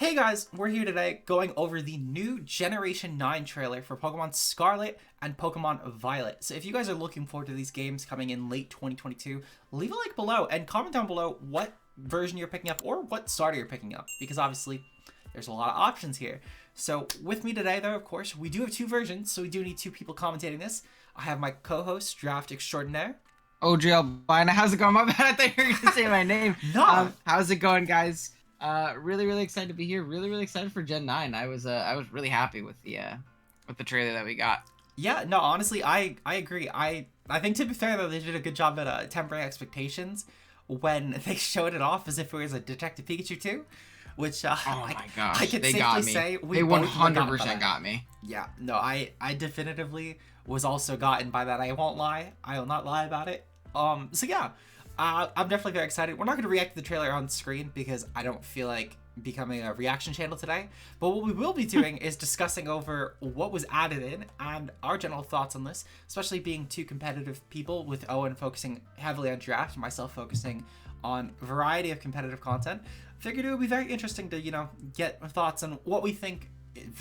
Hey guys, we're here today going over the new Generation 9 trailer for Pokemon Scarlet and Pokemon Violet. So if you guys are looking forward to these games coming in late 2022, leave a like below and comment down below what version you're picking up or what starter you're picking up, because obviously there's a lot of options here. So with me today though, of course, we do have two versions, so we do need two people commentating this. I have my co-host, Draft Extraordinaire. Oh, Albina, how's it going? My bad, I thought you were gonna say my name. No. How's it going, guys? Really excited to be here. Really excited for Gen 9. I was really happy with the trailer that we got. Yeah, no, honestly, I agree. I think, to be fair though, they did a good job at tempering expectations when they showed it off as if it was a Detective Pikachu 2, which oh my gosh, I could they safely got me. say we They both 100% got me. Yeah, no, I definitively was also gotten by that. I won't lie. I will not lie about it. So yeah, I'm definitely very excited. We're not going to react to the trailer on screen because I don't feel like becoming a reaction channel today. But what we will be doing is discussing over what was added in and our general thoughts on this, especially being two competitive people, with Owen focusing heavily on draft and myself focusing on a variety of competitive content. Figured it would be very interesting to, get thoughts on what we think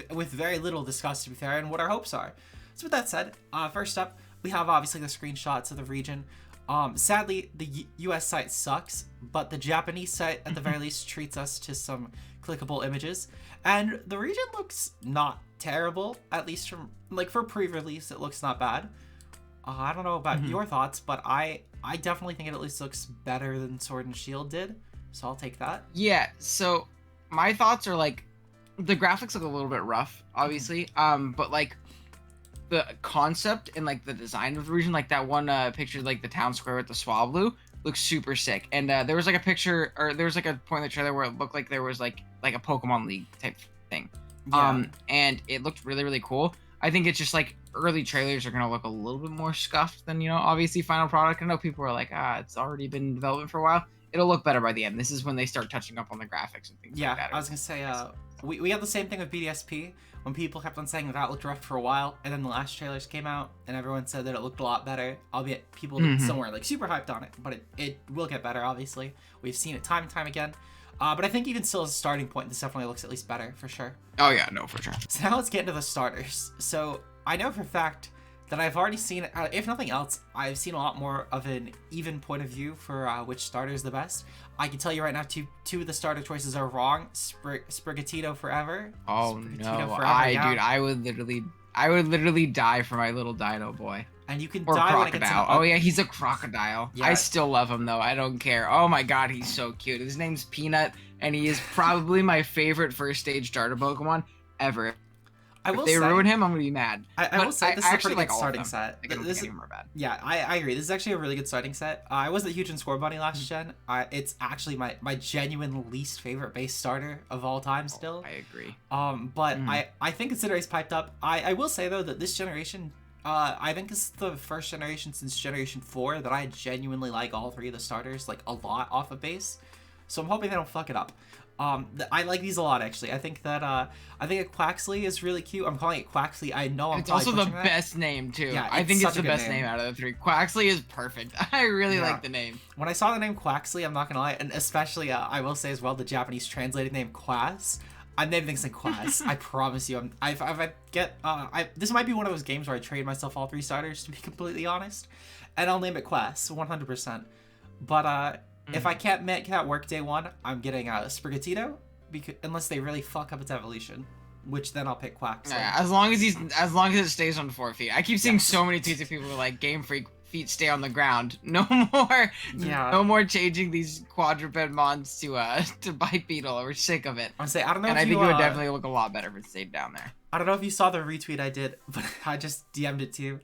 with very little discussed, to be fair, and what our hopes are. So with that said, first up, we have obviously the screenshots of the region. Sadly, the US site sucks, but the Japanese site at the very least treats us to some clickable images. And the region looks not terrible, at least from, for pre-release, it looks not bad. I don't know about your thoughts, but I definitely think it at least looks better than Sword and Shield did, so I'll take that. Yeah, so my thoughts are the graphics look a little bit rough, obviously, but the concept and the design of the region, that one picture, the town square with the Swablu, looks super sick. And there was a picture, or there was a point in the trailer where it looked like there was like a Pokemon League type thing. Yeah. And it looked really cool. I think it's just early trailers are gonna look a little bit more scuffed than obviously final product. I know people are like, it's already been in development for a while. It'll look better by the end. This is when they start touching up on the graphics and things like that. I was gonna say, we had the same thing with BDSP, when people kept on saying that looked rough for a while, and then the last trailers came out, and everyone said that it looked a lot better, albeit people somewhere super hyped on it, but it will get better, obviously. We've seen it time and time again. But I think even still as a starting point, this definitely looks at least better, for sure. Oh yeah, no, for sure. So now let's get into the starters. So I know for a fact that I've already seen, if nothing else, I've seen a lot more of an even point of view for which starter is the best. I can tell you right now, two of the starter choices are wrong. Sprigatito forever. Oh Sprigatito no, forever, dude, I would literally die for my little dino boy. And you can or die crocodile. When it gets Oh yeah, he's a crocodile. Yeah. I still love him though. I don't care. Oh my god, he's so cute. His name's Peanut, and he is probably my favorite first stage starter Pokemon ever. If they ruin him, I'm gonna be mad. I will say this is a pretty good starting set. set. This is bad. Yeah, I agree. This is actually a really good starting set. I wasn't huge in Score Bunny last gen. It's actually my genuine least favorite base starter of all time still. I agree. But I think considering it's piped up, I will say though that this generation, I think this is the first generation since Generation 4 that I genuinely like all three of the starters a lot off of base. So I'm hoping they don't fuck it up. I like these a lot, actually. I think that I think Quaxly is really cute. I'm calling it Quaxly. I know I'm It's also the that. best name too. Yeah, I think it's the best name out of the three. Quaxly is perfect. I really like the name. When I saw the name Quaxly, I'm not gonna lie, and especially I will say as well, the Japanese translated name Quas. I'm naming things like Quas. I promise you. This might be one of those games where I trade myself all three starters, to be completely honest, and I'll name it Quas 100%. But if I can't make that work day one, I'm getting a Sprigatito, unless they really fuck up its evolution, which then I'll pick Quaxly. Yeah, as long as it stays on 4 feet. I keep seeing so many tweets of people who are like, Game Freak, feet stay on the ground. No more changing these quadruped mons to bipedal. We're sick of it. I don't know. And I think it would definitely look a lot better if it stayed down there. I don't know if you saw the retweet I did, but I just DM'd it to you,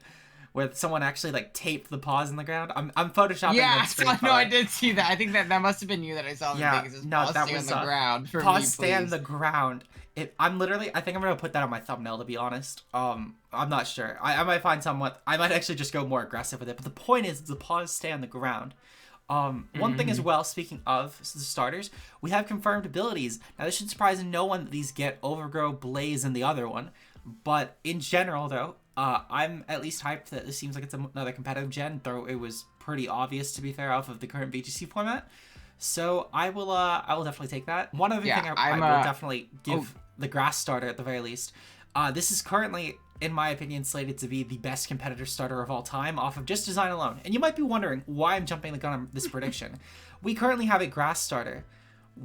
where someone actually taped the paws in the ground. I'm photoshopping. Yeah, I did see that. I think that must have been you that I saw. Yeah, no, that was on the ground. For paws me, stay on the ground. I think I'm gonna put that on my thumbnail, to be honest. I'm not sure. I might find I might actually just go more aggressive with it. But the point is, the paws stay on the ground. One thing as well, speaking of the starters, we have confirmed abilities. Now, this should surprise no one that these get Overgrow, Blaze, and the other one. But in general, though, I'm at least hyped that this seems like it's another competitive gen, though it was pretty obvious, to be fair, off of the current VGC format. So I will definitely take that. One other Yeah, thing I I'm will definitely give oh. the grass starter at the very least. This is currently, in my opinion, slated to be the best competitor starter of all time off of just design alone. And you might be wondering why I'm jumping the gun on this prediction. We currently have a grass starter,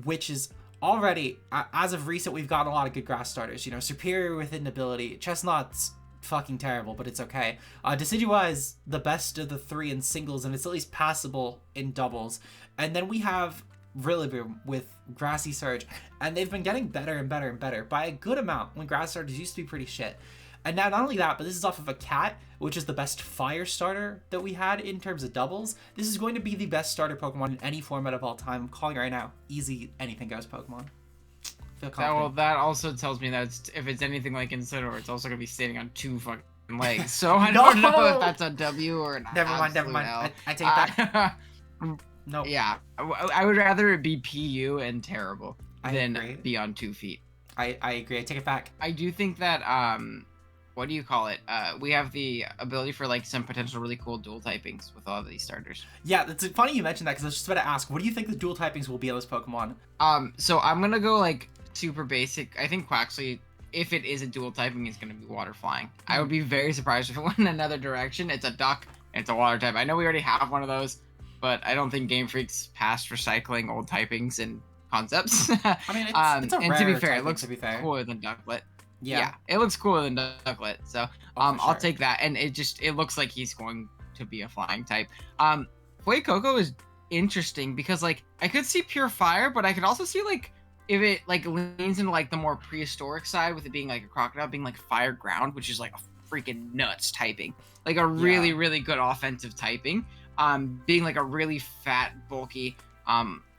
which is already, as of recent, we've gotten a lot of good grass starters. You know, superior within ability. Chestnut's fucking terrible, but it's okay. Decidueye is the best of the three in singles, and it's at least passable in doubles. And then we have Rillaboom with Grassy Surge, and they've been getting better and better and better by a good amount when grass starters used to be pretty shit. And now, not only that, but this is off of a cat, which is the best fire starter that we had in terms of doubles. This is going to be the best starter Pokemon in any format of all time. I'm calling it right now. Easy, anything goes Pokemon. Feel confident. That also tells me that if it's anything like Incineroar, it's also gonna be standing on 2 fucking legs. So I don't know if that's a W or an Never mind. I take it back. No. Yeah, I would rather it be PU and terrible than agree. be on 2 feet. I agree. I take it back. I do think that what do you call it? We have the ability for like some potential really cool dual typings with all of these starters. Yeah, it's funny you mentioned that because I was just about to ask, what do you think the dual typings will be on this Pokemon? So I'm gonna go like super basic. I think Quaxly, if it is a dual typing, is gonna be water flying. I would be very surprised if it went in another direction. It's a duck and it's a water type. I know we already have one of those, but I don't think Game Freak's past recycling old typings and concepts. I mean, it's a and rare to be fair, typing, it looks to be fair. cooler than Ducklet. Yeah, it looks cooler than Ducklet. So for I'll sure. take that, and it looks like he's going to be a flying type. Fuecoco is interesting because like I could see pure fire, but I could also see like if it like leans into like the more prehistoric side with it being like a crocodile being like fire ground, which is like a freaking nuts typing, like a really really good offensive typing. Being like a really fat bulky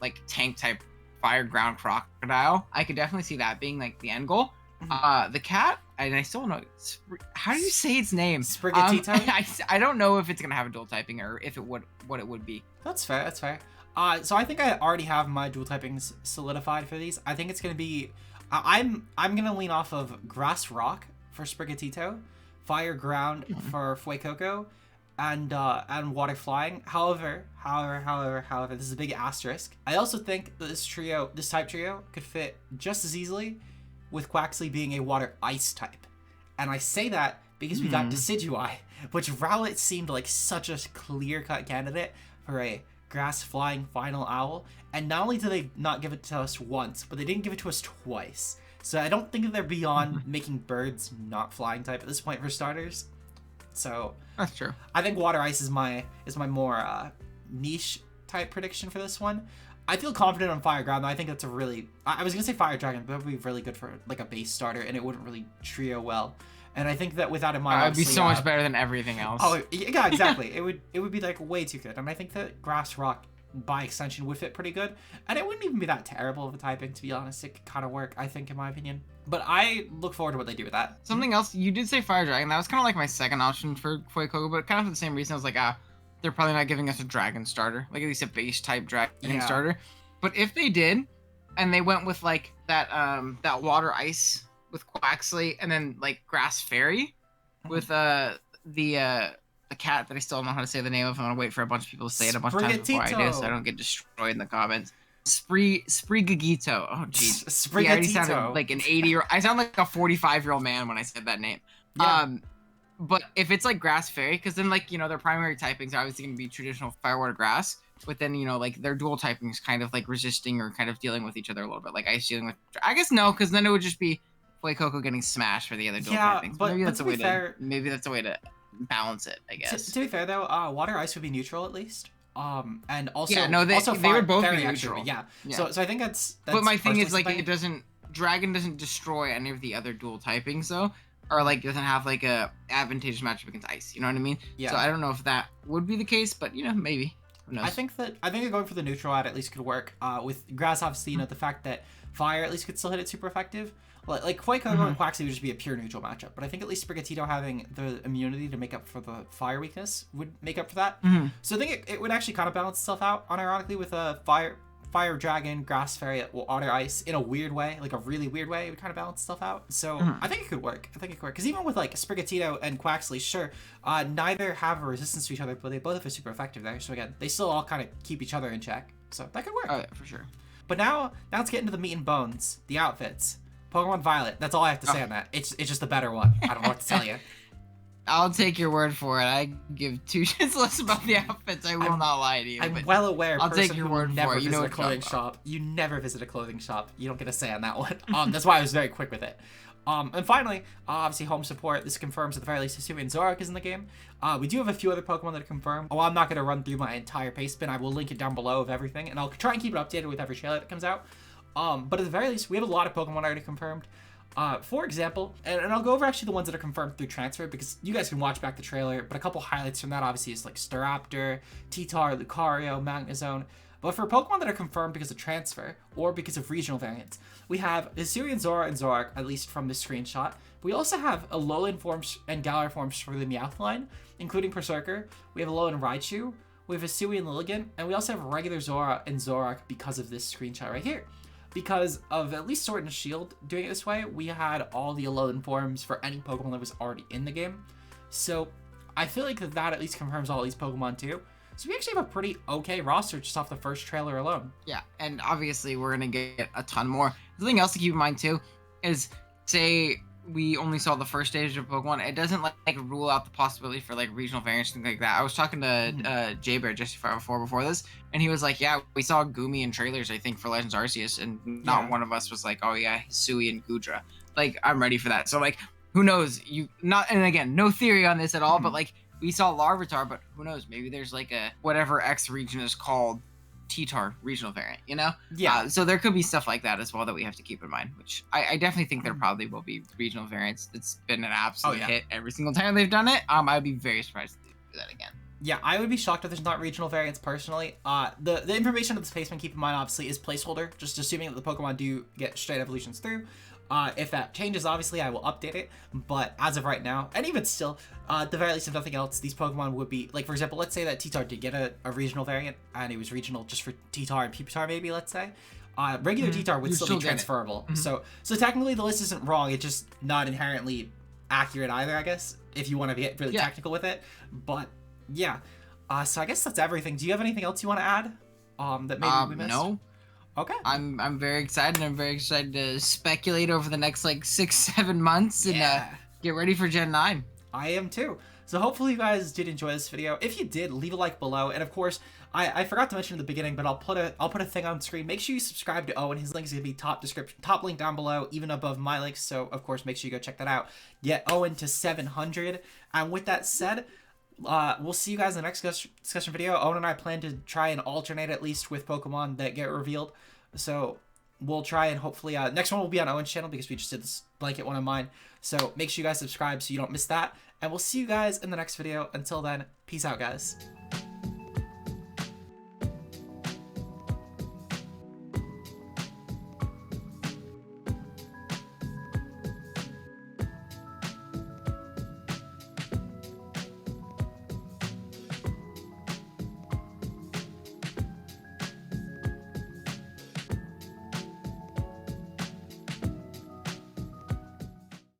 like tank type fire ground crocodile, I could definitely see that being like the end goal. The cat, and I still don't know how do you say its name. Sprigatito. I don't know if it's gonna have a dual typing or if it would what it would be. That's fair. That's fair. So I think I already have my dual typings solidified for these. I think it's gonna be, I'm gonna lean off of Grass Rock for Sprigatito, Fire Ground for Fuecoco, and Water Flying. However, this is a big asterisk. I also think that this type trio, could fit just as easily with Quaxly being a Water Ice type. And I say that because we got Decidueye, which Rowlet seemed like such a clear-cut candidate for a grass flying final owl. And not only did they not give it to us once, but they didn't give it to us twice. So I don't think that they're beyond making birds not flying type at this point for starters. So That's true. I think Water Ice is my more niche type prediction for this one. I feel confident on Fire Ground, though. I think that's a really, I was gonna say Fire Dragon, but that would be really good for like a base starter, and it wouldn't really trio well. And I think that with that in mind, It would be so much better than everything else. Oh yeah, exactly. it would be like way too good. And I think that Grass Rock by extension would fit pretty good. And it wouldn't even be that terrible of a typing, to be honest. It could kind of work, I think, in my opinion. But I look forward to what they do with that. Something else, you did say Fire Dragon. That was kind of like my second option for Fuecoco, but kind of for the same reason. I was like, they're probably not giving us a dragon starter, like at least a base type dragon starter. But if they did, and they went with like that Water Ice with Quaxly, and then like Grass Fairy with the cat that I still don't know how to say the name of. I'm gonna wait for a bunch of people to say it a bunch of times before I do, so I don't get destroyed in the comments. Sprigatito. Oh jeez. Sprigatito. I already sounded like an 80-year-old. I sound like a 45-year-old man when I said that name. Yeah. But if it's like Grass Fairy, because then like their primary typings are obviously gonna be traditional Fire, Water, Grass. But then like their dual typings kind of like resisting or kind of dealing with each other a little bit, like Ice dealing with. I guess no, because then it would just be Fuecoco getting smashed for the other dual typings. But maybe that's a way fair, maybe that's a way to balance it, I guess. To be fair though, Water Ice would be neutral at least. And also they would both be neutral. neutral. Yeah. So I think that's but my thing is like Dragon doesn't destroy any of the other dual typings though, or like doesn't have like a advantageous matchup against Ice. You know what I mean? Yeah. So I don't know if that would be the case, but maybe. Who knows? I think that going for the neutral at least could work. With Grass, obviously, the fact that Fire at least could still hit it super effective. Like Fuecoco and Quaxly would just be a pure neutral matchup. But I think at least Sprigatito having the immunity to make up for the Fire weakness would make up for that. So I think it would actually kind of balance itself out, unironically, with a Fire Dragon, Grass Fairy, Water Ice in a weird way, like a really weird way. It would kind of balance itself out. So I think it could work. Because even with like Sprigatito and Quaxly, sure, neither have a resistance to each other, but they both are super effective there. So again, they still all kind of keep each other in check. So that could work. Oh yeah, for sure. But now let's get into the meat and bones, the outfits. Pokemon Violet. That's all I have to say on that. It's just the better one. I don't know what to tell you. I'll take your word for it. I give two shits less about the outfits. I will not lie to you. I'm well aware. I'll take your word for it. You know a clothing shop. You never visit a clothing shop. You don't get a say on that one. That's why I was very quick with it. And finally, obviously home support. This confirms at the very least Hisuian Zoroark is in the game. We do have a few other Pokemon that are confirmed. I'm not going to run through my entire pace spin. I will link it down below of everything, and I'll try and keep it updated with every trailer that comes out. But at the very least, we have a lot of Pokemon already confirmed. For example, and I'll go over actually the ones that are confirmed through transfer because you guys can watch back the trailer, but a couple highlights from that obviously is like Staraptor, Titar, Lucario, Magnezone. But for Pokemon that are confirmed because of transfer or because of regional variants, we have Hisuian Zora and Zoroark, at least from this screenshot. We also have Alolan forms and Galar forms for the Meowth line, including Berserker. We have Alolan Raichu, we have Hisuian Lilligant, and we also have regular Zora and Zoroark because of this screenshot right here. Because of at least Sword and Shield doing it this way, we had all the Alolan forms for any Pokemon that was already in the game. So I feel like that at least confirms all these Pokemon too. So we actually have a pretty okay roster just off the first trailer alone. Yeah, and obviously we're going to get a ton more. Something else to keep in mind too is, say we only saw the first stage of Pokemon, it doesn't like rule out the possibility for like regional variants, things like that. I was talking to J-Bear just before this, and he was like, yeah, we saw Goomy in trailers, I think, for Legends Arceus, and not one of us was like, oh yeah, Hisui and Gudra. Like, I'm ready for that. So like, who knows? And again, no theory on this at all, but like, we saw Larvitar, but who knows? Maybe there's like a whatever X region is called Titar regional variant, you know? Yeah. So there could be stuff like that as well that we have to keep in mind, which I definitely think there probably will be regional variants. It's been an absolute hit every single time they've done it. I'd be very surprised if they do that again. Yeah, I would be shocked if there's not regional variants personally. The information of the spaceman, keep in mind, obviously, is placeholder, just assuming that the Pokemon do get straight evolutions through. If that changes, obviously, I will update it. But as of right now, and even still, at the very least, if nothing else, these Pokemon would be, like, for example, let's say that Titar did get a regional variant, and it was regional just for Titar and Pupitar, maybe, let's say. Regular Titar would still be transferable. So technically, the list isn't wrong. It's just not inherently accurate either, I guess, if you want to get really technical with it. But, yeah. So I guess that's everything. Do you have anything else you want to add that maybe we missed? No. Okay. I'm very excited. I'm very excited to speculate over the next like 6-7 months and get ready for Gen 9. I am too. So hopefully you guys did enjoy this video. If you did, leave a like below. And of course, I forgot to mention in the beginning, but I'll put a thing on screen. Make sure you subscribe to Owen. His link is gonna be top link down below, even above my links. So of course, make sure you go check that out. Get Owen to 700. And with that said, we'll see you guys in the next discussion video. Owen and I plan to try and alternate at least with Pokemon that get revealed. So we'll try and hopefully next one will be on Owen's channel because we just did this blanket one on mine. So make sure you guys subscribe so you don't miss that. And we'll see you guys in the next video. Until then, peace out, guys.